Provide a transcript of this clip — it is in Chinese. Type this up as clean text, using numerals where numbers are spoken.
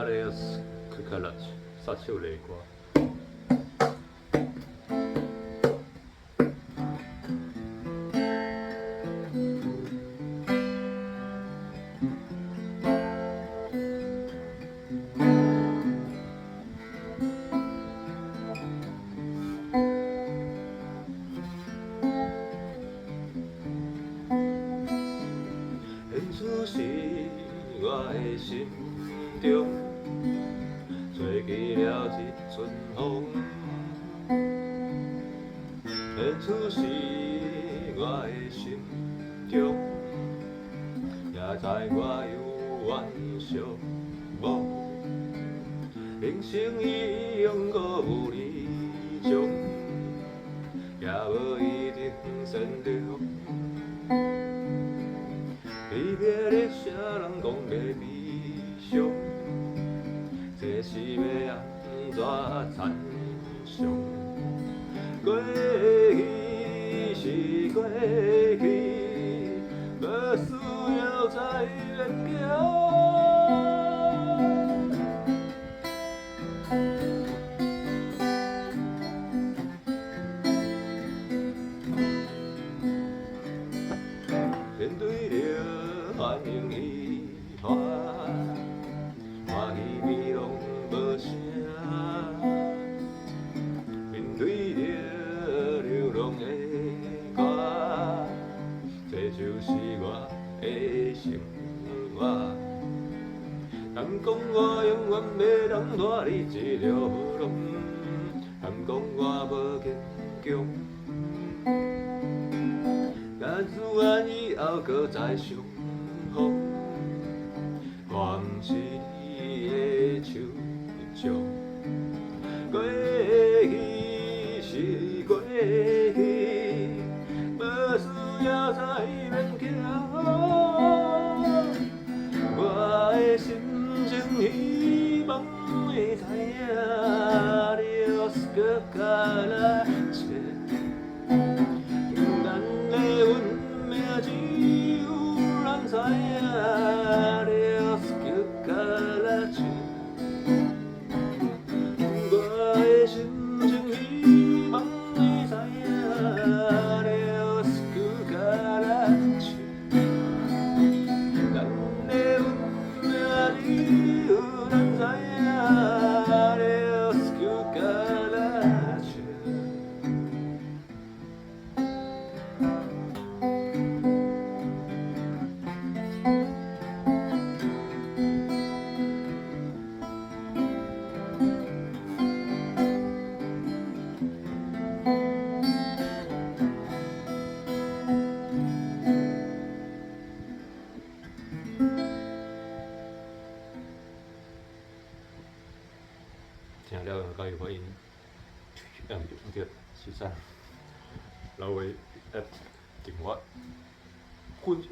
Arias Kukalach，杀手雷歌。此时我的心中，吹起了一阵风。此时我的心中，也知我有冤相无。人生已用搁有理想，也无一定善良。离别的谁人讲袂悲伤？这是要安怎参详？过去是过去，无需要再勉强。面对着欢迎遗憾，欢喜美拢无声。面对着流浪的歌，这就是我的生活。敢讲我永远袂当带你一条龙，敢讲我无坚强。假如我以后搁再相逢，我毋是你的手掌。过去是过去，无需要再勉强。我的心情希望你知影，你若是搁加来找。只有咱知影，你若是叫甲来找，我的心情希望你知影，你若是叫甲来找，咱的运命只有咱知影，你若是叫甲来找。听了甲有法因，用着是啥？老话电话，混淆。